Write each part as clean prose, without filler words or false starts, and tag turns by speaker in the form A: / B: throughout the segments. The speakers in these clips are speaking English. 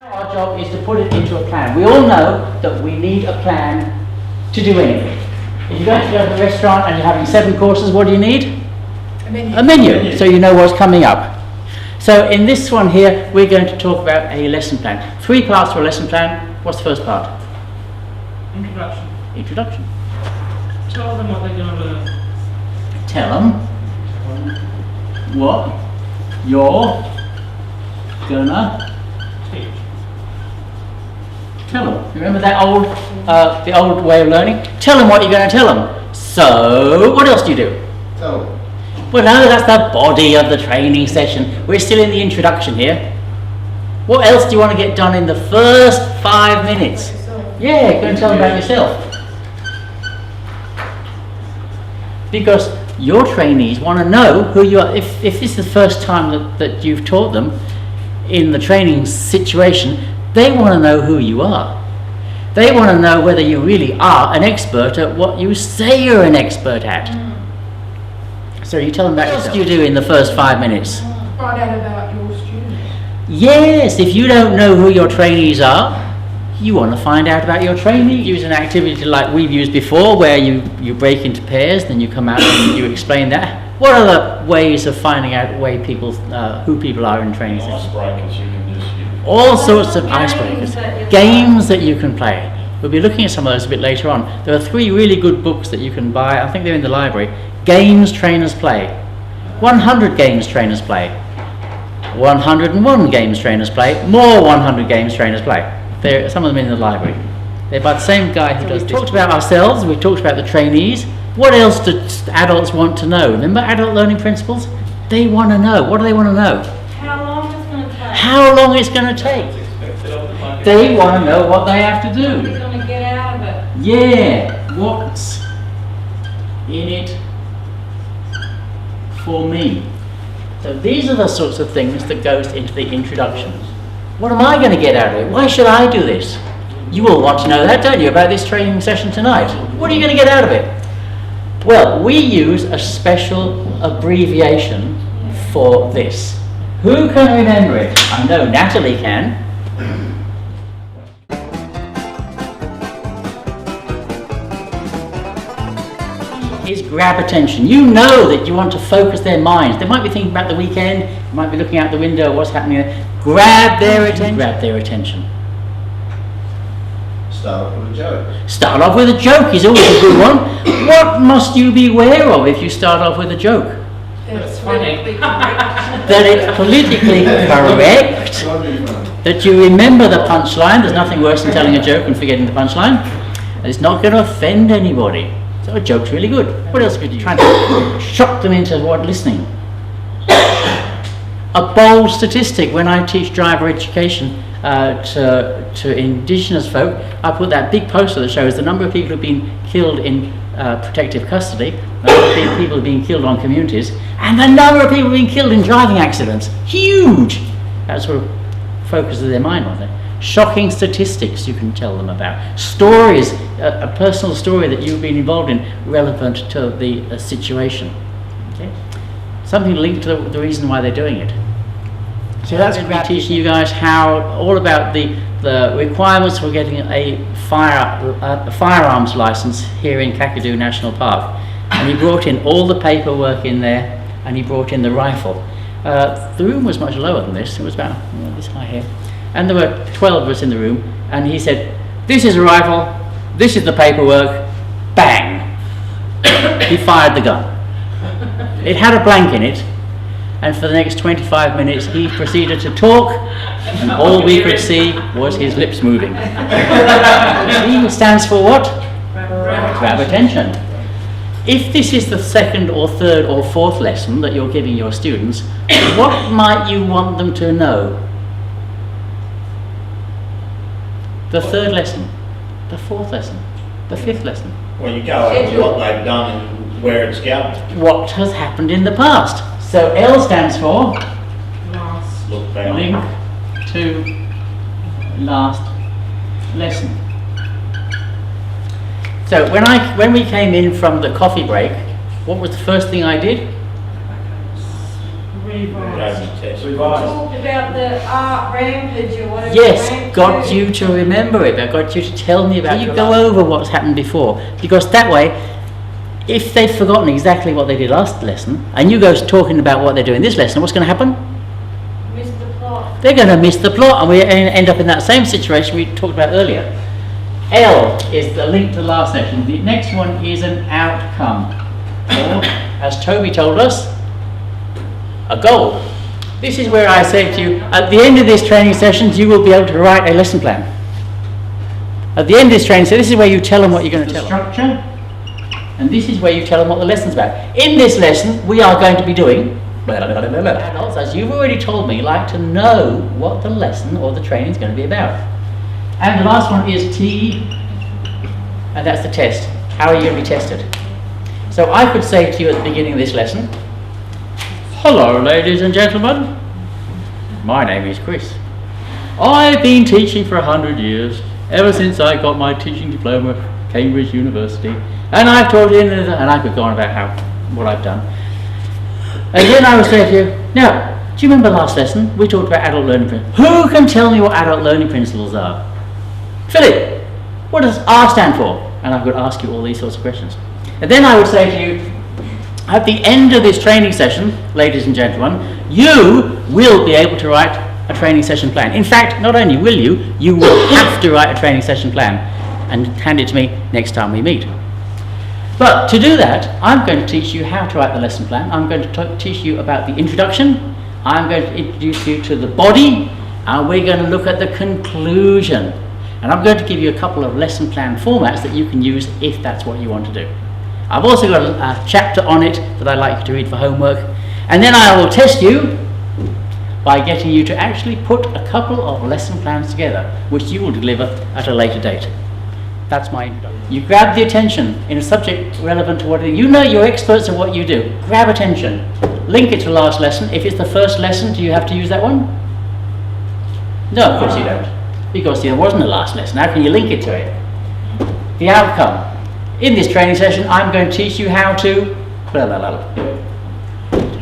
A: Our job is to put it into a plan. We all know that we need a plan to do anything. If you're going to go to a restaurant and you're having 7 courses, what do you need?
B: A menu.
A: A menu, so you know what's coming up. So in this one here, we're going to talk about a lesson plan. 3 parts to a lesson plan. What's the first part?
C: Introduction.
A: Introduction.
C: Tell them what they're going to learn.
A: Tell them what you're gonna
C: Teach.
A: tell them. Remember that the old way of learning? Tell them what you're going to tell them. So, what else do you do?
D: So,
A: Well, no, that's the body of the training session. We're still in the introduction here. What else do you want to get done in the first 5 minutes? Yeah, go and tell them about yourself. Because your trainees want to know who you are. If this is the first time that you've taught them in the training situation, they want to know who you are. They want to know whether you really are an expert at what you say you're an expert at. So you tell them about yourself. What do you do in the first 5 minutes?
B: Find out about your students.
A: Yes, if you don't know who your trainees are, you want to find out about your trainees. Use an activity like we've used before, where you break into pairs, then you come out and you explain that. What are the ways of finding out who people are in training sessions?
D: icebreakers you can just use.
A: All sorts of icebreakers, games that you can play. We'll be looking at some of those a bit later on. There are 3 really good books that you can buy. I think they're in the library. Games Trainers Play. 100 Games Trainers Play. 101 Games Trainers Play. More 100 Games Trainers Play. Some of them in the library. They're by the same guy who does this. We've talked about ourselves. We've talked about the trainees. What else do adults want to know? Remember adult learning principles? They want to know. What do they want to know?
E: How long it's going to take?
A: How long it's going to take. They want to know what they have to
E: What
A: do.
E: are you going to get out of it?
A: Yeah, what's in it for me? So these are the sorts of things that goes into the introduction. What am I going to get out of it? Why should I do this? You all want to know that, don't you, about this training session tonight? What are you going to get out of it? Well, we use a special abbreviation for this. Who can remember it? I know Natalie can. Is grab attention. You know that you want to focus their minds. They might be thinking about the weekend, they might be looking out the window, what's happening there. Grab their attention. Grab their attention.
D: Start off with a joke.
A: Start off with a joke is always a good one. What must you be aware of if you start off with a joke?
B: That's
C: funny.
A: That it's politically correct, that you remember the punchline. There's nothing worse than telling a joke and forgetting the punchline. And it's not going to offend anybody. So a joke's really good. What else could you try to shock them into listening? A bold statistic. When I teach driver education to Indigenous folk, I put that big poster that shows the number of people who've been killed in protective custody, the number of people who've been killed on communities, and the number of people being killed in driving accidents. Huge! That sort of focuses their mind on it. Shocking statistics you can tell them about. Stories, a personal story that you've been involved in relevant to the situation. Okay? Something linked to the reason why they're doing it. So that's going to be teaching you guys all about the requirements for getting a firearms license here in Kakadu National Park. And he brought in all the paperwork in there, and he brought in the rifle. The room was much lower than this. It was about this high here. And there were 12 of us in the room, and he said, "This is a rifle, this is the paperwork," bang! He fired the gun. It had a blank in it, and for the next 25 minutes he proceeded to talk, and all we could see was his lips moving. C stands for what? Grab attention. If this is the 2nd or 3rd or 4th lesson that you're giving your students, what might you want them to know? The 3rd lesson, the 4th lesson, the 5th lesson.
D: Well, you go over what they've done and where it's going.
A: What has happened in the past? So L stands for
C: Last.
D: Look back.
A: link to last lesson. So when we came in from the coffee break, what was the first thing I did?
C: Read
D: Driving test.
E: Talked about the art rampage or whatever.
A: Yes,
E: rampage
A: got
E: is.
A: you to remember it. I got you to tell me about it. You go over what's happened before, because that way, if they've forgotten exactly what they did last lesson, and you go talking about what they're doing this lesson, what's going to happen?
E: Missed the plot.
A: They're going to miss the plot, and we end up in that same situation we talked about earlier. L is the link to the last session. The next one is an outcome, or, as Toby told us, a goal. This is where I say to you, at the end of this training sessions, you will be able to write a lesson plan. At the end of this training, so this is where you tell them what you're going to tell them. Structure, and this is where you tell them what the lesson's about. In this lesson, we are going to be doing adults, as you've already told me, like to know what the lesson or the training is going to be about. And the last one is T, and that's the test. How are you going to be tested? So I could say to you at the beginning of this lesson, hello ladies and gentlemen, my name is Chris. I've been teaching for 100 years, ever since I got my teaching diploma at Cambridge University, and I've taught in, and I could go on about what I've done. And then I would say to you, now, do you remember last lesson we talked about adult learning principles? Who can tell me what adult learning principles are? Philip, what does R stand for? And I could ask you all these sorts of questions. And then I would say to you, at the end of this training session, ladies and gentlemen, you will be able to write a training session plan. In fact, not only will you will have to write a training session plan and hand it to me next time we meet. But to do that, I'm going to teach you how to write the lesson plan. I'm going to teach you about the introduction. I'm going to introduce you to the body, and we're going to look at the conclusion. And I'm going to give you a couple of lesson plan formats that you can use if that's what you want to do. I've also got a chapter on it that I'd like you to read for homework. And then I will test you by getting you to actually put a couple of lesson plans together, which you will deliver at a later date. That's my introduction. You grab the attention in a subject relevant to what you know. You're experts at what you do. Grab attention. Link it to the last lesson. If it's the first lesson, do you have to use that one? No, of course you don't. Because there wasn't a last lesson. How can you link it to it? The outcome. In this training session, I'm going to teach you how to...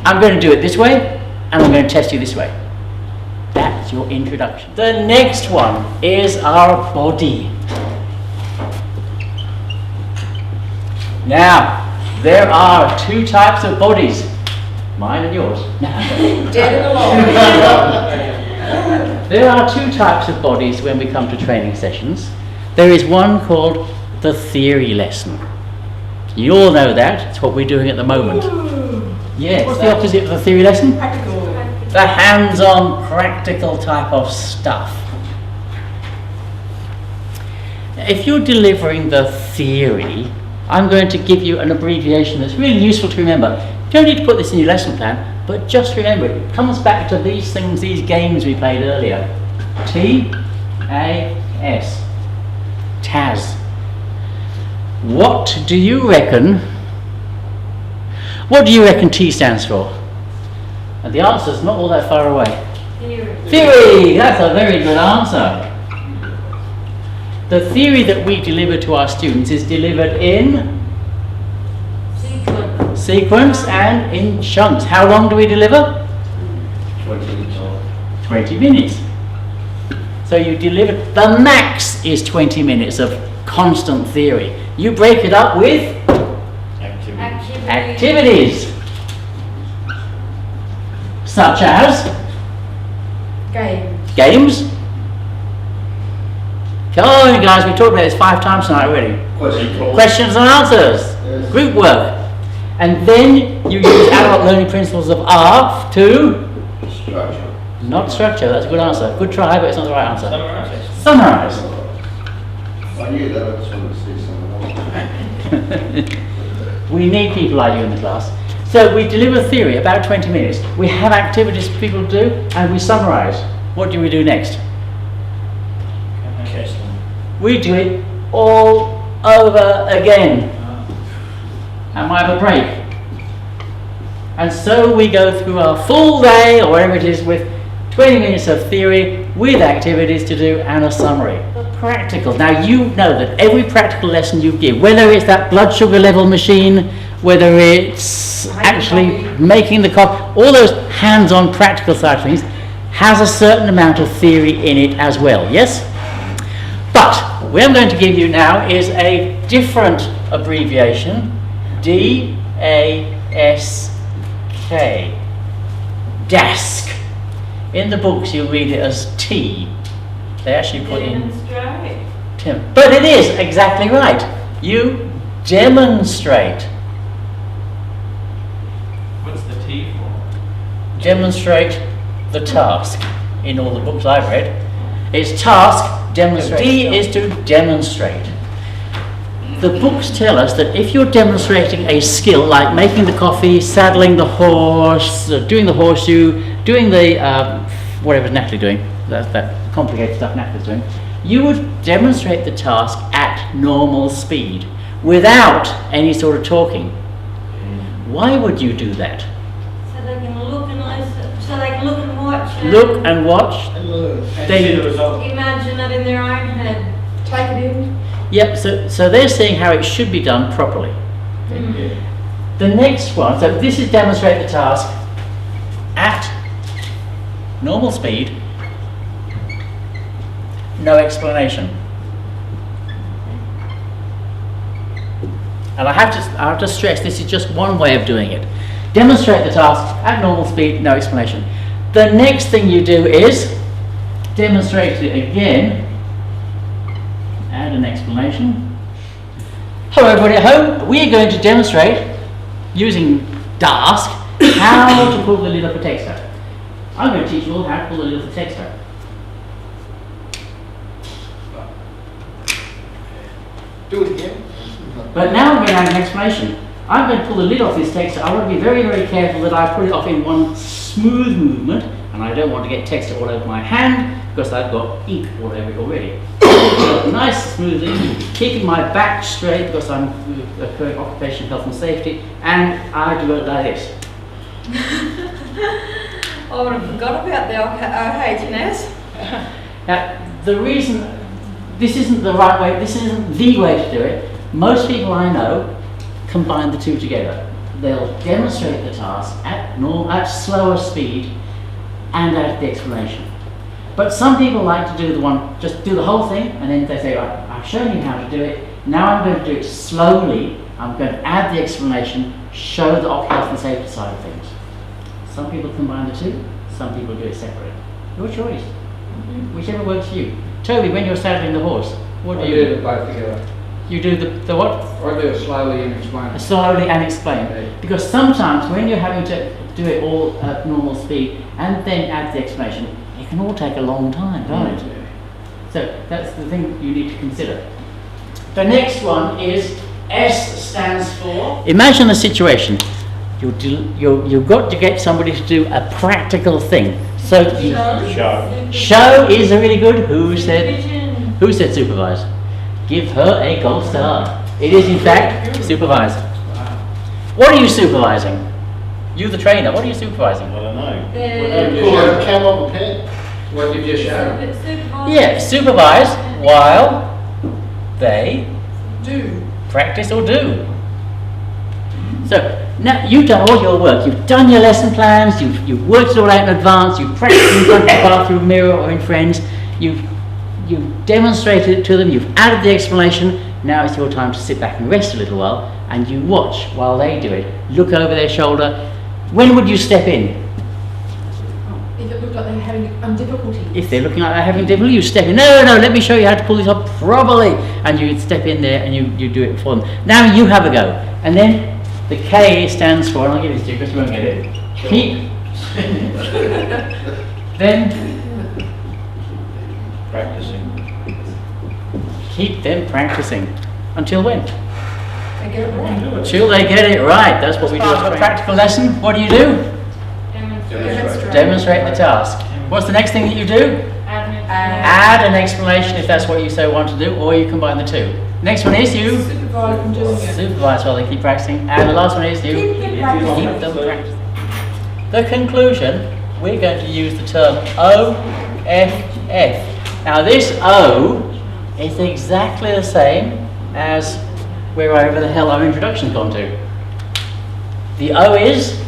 A: I'm going to do it this way, and I'm going to test you this way. That's your introduction. The next one is our body. Now, there are two types of bodies. Mine and yours.
B: Dead and alive.
A: There are two types of bodies when we come to training sessions. There is one called the theory lesson. You all know that. It's what we're doing at the moment. Yes. What's the opposite of the theory lesson?
B: Practical.
A: The hands-on, practical type of stuff. If you're delivering the theory, I'm going to give you an abbreviation that's really useful to remember. You don't need to put this in your lesson plan, but just remember it comes back to these things, these games we played earlier. T-A-S. TAS. What do you reckon? What do you reckon T stands for? And the answer's not all that far away.
E: Theory.
A: Theory! That's a very good answer. The theory that we deliver to our students is delivered in sequence and in chunks. How long do we deliver? 20 minutes. So you deliver, the max is 20 minutes of constant theory. You break it up with activities. Such as games. Come on guys, we've talked about this 5 times tonight already. Questions and answers.
F: Yes.
A: Group work. And then you use adult learning principles of R to...
F: Structure.
A: Not structure, that's a good answer. Good try, but it's not the right answer.
D: Summarize.
A: Summarize.
F: I knew that, I just wanted to see something.
A: We need people like you in the class. So we deliver theory, about 20 minutes. We have activities for people to do, and we summarize. What do we do next?
D: Test them.
A: We do it all over again. And we have a break. And so we go through our full day, or whatever it is, with 20 minutes of theory, with activities to do, and a summary. Practical. Now you know that every practical lesson you give, whether it's that blood sugar level machine, whether it's actually making the coffee, all those hands-on practical side of things, has a certain amount of theory in it as well, yes? But what I'm going to give you now is a different abbreviation, D-A-S-K, DASK. In the books you read it as T. They actually put in
E: Demonstrate.
A: Tim. But it is exactly right. You demonstrate.
C: What's the T for?
A: Demonstrate the task. In all the books I've read, it's task, demonstrate. D is to demonstrate. The books tell us that if you're demonstrating a skill like making the coffee, saddling the horse, doing the horseshoe, doing the whatever Natalie's doing, that complicated stuff Natalie's doing, you would demonstrate the task at normal speed without any sort of talking. Why would you do that?
E: So they can look and listen, so they can look and watch.
A: Look and watch.
D: And
A: They-
D: see the result.
E: Imagine it in their own head.
B: Take it in.
A: Yep, so they're seeing how it should be done properly. The next one, so this is demonstrate the task at normal speed, no explanation. And I have to stress, this is just one way of doing it. Demonstrate the task at normal speed, no explanation. The next thing you do is demonstrate it again, add an explanation. Hello everybody at home, we are going to demonstrate, using DASK, how to pull the lid off a texter. I'm going to teach you all how to pull the lid off a texter.
F: Do it again.
A: But now I'm going to add an explanation. I'm going to pull the lid off this texter. I want to be very, very careful that I put it off in one smooth movement, and I don't want to get texture all over my hand because I've got ink all over it already. So nice, smoothly, keeping my back straight because I'm occupational health and safety, and I do it like this.
E: I would have forgot about the OH&S.
A: Now, the reason this isn't the right way, this isn't the way to do it, most people I know combine the two together. They'll demonstrate the task at slower speed and add the explanation. But some people like to do the one, just do the whole thing, and then they say, right, I've shown you how to do it, now I'm going to do it slowly, I'm going to add the explanation, show the health and safety side of things. Some people combine the two, some people do it separate. Your choice. Whichever works for you. Toby, when you're saddling the horse, what do
G: I
A: you
G: do
A: do?
G: it both together.
A: You do the what?
G: Or do it slowly and explain.
A: Slowly and explain.
G: Okay.
A: Because sometimes when you're having to do it all at normal speed and then add the explanation, it can all take a long time, can't it? So that's the thing you need to consider. The next one is S stands for. Imagine a situation. You've got to get somebody to do a practical thing. So show is a really good. Who said supervise? Give her a gold star. It is in fact supervise. What are you supervising? You the trainer, what are you supervising?
D: I don't know.
F: Pull a camel pen.
G: What you just showed.
A: Yeah, supervise while they
B: Do.
A: practice or do. So now you've done all your work. You've done your lesson plans. You've worked it all out in advance. You've practiced in front of the bathroom mirror or in friends. You've demonstrated it to them. You've added the explanation. Now it's your time to sit back and rest a little while, and you watch while they do it. Look over their shoulder. When would you step in?
B: If it looked like they're having difficulty.
A: If they're looking like they're having difficulty, you step in. No, let me show you how to pull this up properly. And you step in there and you do it for them. Now you have a go. And then the K stands for, and I'll give it to you because you won't get it. Keep. Then
D: Practicing.
A: keep them practicing. Until when?
B: They get it right.
A: Until they get it right. That's what we do as a practical lesson. What do you do?
B: Demonstrate.
A: Demonstrate the task. What's the next thing that you do? Add an explanation if that's what you so want to do, or you combine the two. Next one is you
B: Supervise them doing it.
A: supervise while they keep practicing, and the last one is you
B: Keep them practicing.
A: keep them practicing. The conclusion, we're going to use the term OFF. Now this O is exactly the same as wherever the hell our introduction's gone to. The O is,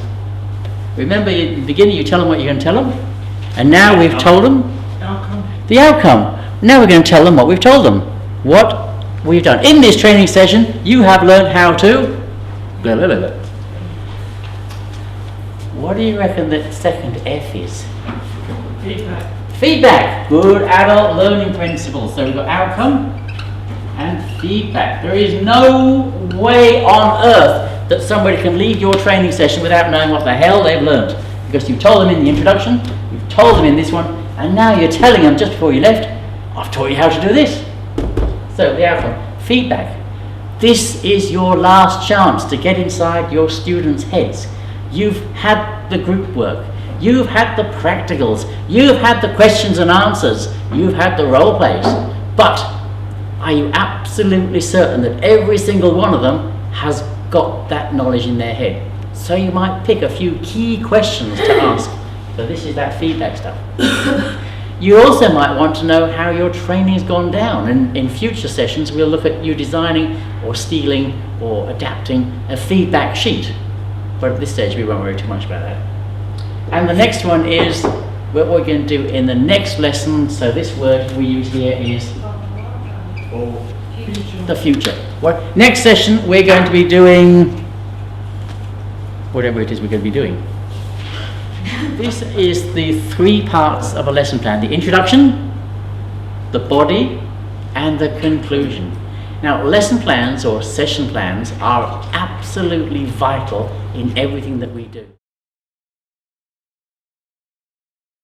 A: remember in the beginning you tell them what you're going to tell them, and now we've told them the outcome. Now we're going to tell them what we've told them, what we've done. In this training session, you have learned how to blah, blah, blah, blah. What do you reckon the second F is?
C: Feedback.
A: Feedback. Good adult learning principles. So we've got outcome and feedback. There is no way on earth that somebody can leave your training session without knowing what the hell they've learned. Because you told them in the introduction, you've told them in this one, and now you're telling them just before you left, I've taught you how to do this. So the outcome, feedback. This is your last chance to get inside your students' heads. You've had the group work, you've had the practicals, you've had the questions and answers, you've had the role plays, but are you absolutely certain that every single one of them has got that knowledge in their head? So you might pick a few key questions to ask. So this is that feedback stuff. You also might want to know how your training's gone down, and in future sessions we'll look at you designing or stealing or adapting a feedback sheet. But at this stage we won't worry too much about that. And the next one is what we're going to do in the next lesson. So this word we use here is the future. What next session we're going to be doing whatever it is we're going to be doing. This is the 3 parts of a lesson plan: the introduction, the body, and the conclusion. Now, lesson plans or session plans are absolutely vital in everything that we do.